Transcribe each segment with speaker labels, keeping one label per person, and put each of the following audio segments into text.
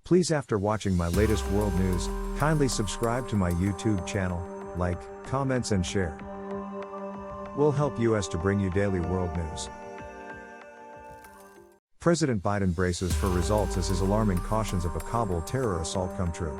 Speaker 1: Please, after watching my latest world news, kindly subscribe to my YouTube channel, like, comments and share. Will help US to bring you daily world news. President Biden braces for results as his alarming cautions of a Kabul terror assault come true.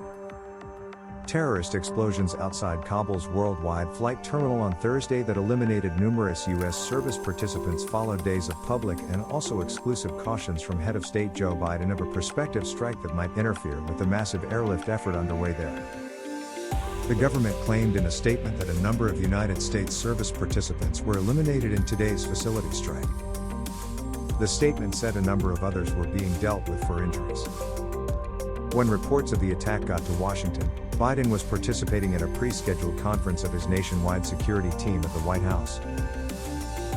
Speaker 1: Terrorist explosions outside Kabul's worldwide flight terminal on Thursday that eliminated numerous U.S. service participants followed days of public and also exclusive cautions from head of state Joe Biden of a prospective strike that might interfere with the massive airlift effort underway there. The government claimed in a statement that a number of United States service participants were eliminated in today's facility strike. The statement said a number of others were being dealt with for injuries. When reports of the attack got to Washington, Biden was participating in a pre-scheduled conference of his nationwide security team at the White House.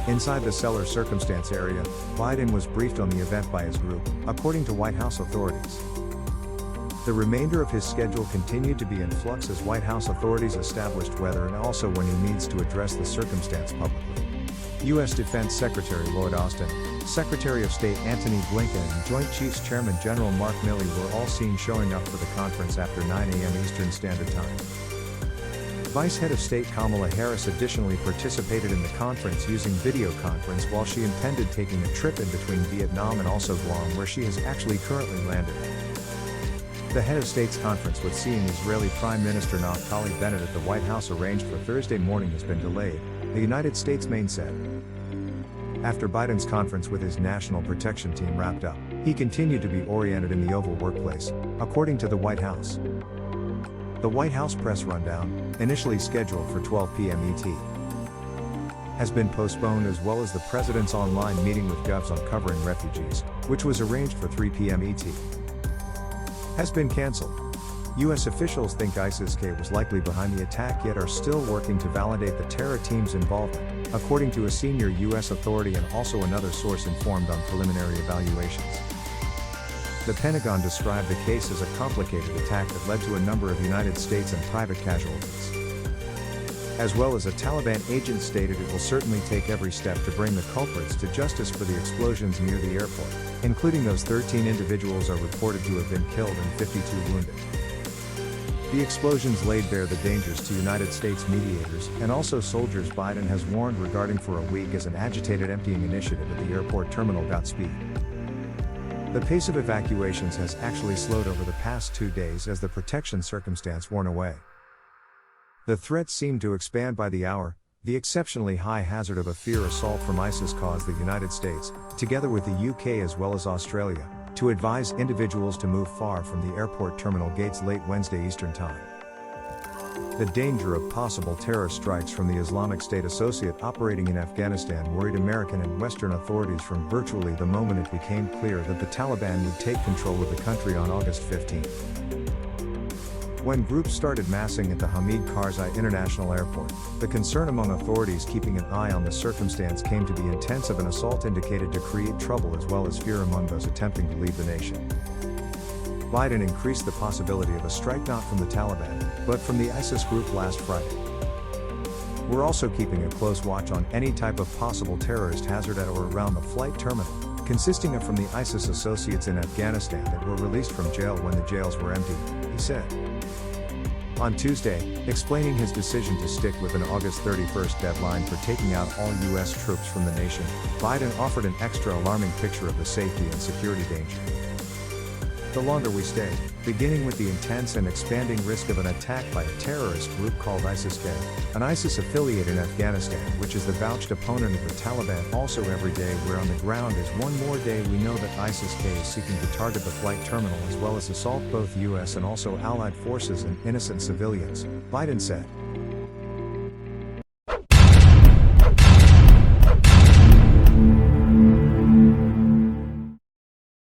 Speaker 1: Inside the cellar circumstance area, Biden was briefed on the event by his group, according to White House authorities. The remainder of his schedule continued to be in flux as White House authorities established whether and also when he needs to address the circumstance publicly. U.S. Defense Secretary Lloyd Austin, Secretary of State Antony Blinken and Joint Chiefs Chairman General Mark Milley were all seen showing up for the conference after 9 a.m. Eastern Standard Time. Vice Head of State Kamala Harris additionally participated in the conference using video conference while she intended taking a trip in between Vietnam and also Guam, where she has actually currently landed. The Head of State's conference with seeing Israeli Prime Minister Naftali Bennett at the White House arranged for Thursday morning has been delayed, the United States Maine said. After Biden's conference with his national protection team wrapped up, he continued to be oriented in the Oval workplace, according to the White House. The White House press rundown, initially scheduled for 12 p.m. ET, has been postponed, as well as the president's online meeting with Govs on covering refugees, which was arranged for 3 p.m. ET, has been canceled. U.S. officials think ISIS-K was likely behind the attack yet are still working to validate the terror team's involvement, according to a senior U.S. authority and also another source informed on preliminary evaluations. The Pentagon described the case as a complicated attack that led to a number of United States and private casualties. As well as a Taliban agent stated it will certainly take every step to bring the culprits to justice for the explosions near the airport, including those 13 individuals are reported to have been killed and 52 wounded. The explosions laid bare the dangers to United States mediators and also soldiers Biden has warned regarding for a week as an agitated emptying initiative at the airport terminal got speed. The pace of evacuations has actually slowed over the past 2 days as the protection circumstance worn away. The threats seemed to expand by the hour. The exceptionally high hazard of a fear assault from ISIS caused the United States, together with the UK as well as Australia, to advise individuals to move far from the airport terminal gates late Wednesday Eastern Time. The danger of possible terror strikes from the Islamic State associate operating in Afghanistan worried American and Western authorities from virtually the moment it became clear that the Taliban would take control of the country on August 15. When groups started massing at the Hamid Karzai International Airport, the concern among authorities keeping an eye on the circumstance came to be intense of an assault indicated to create trouble as well as fear among those attempting to leave the nation. Biden increased the possibility of a strike not from the Taliban, but from the ISIS group last Friday. We're also keeping a close watch on any type of possible terrorist hazard at or around the flight terminal, consisting of from the ISIS associates in Afghanistan that were released from jail when the jails were empty, he said. On Tuesday, explaining his decision to stick with an August 31st deadline for taking out all U.S. troops from the nation, Biden offered an extra alarming picture of the safety and security danger. The longer we stay, beginning with the intense and expanding risk of an attack by a terrorist group called ISIS-K, an ISIS affiliate in Afghanistan which is the vouched opponent of the Taliban. Also every day we're on the ground is one more day we know that ISIS-K is seeking to target the flight terminal as well as assault both U.S. and also allied forces and innocent civilians, Biden said.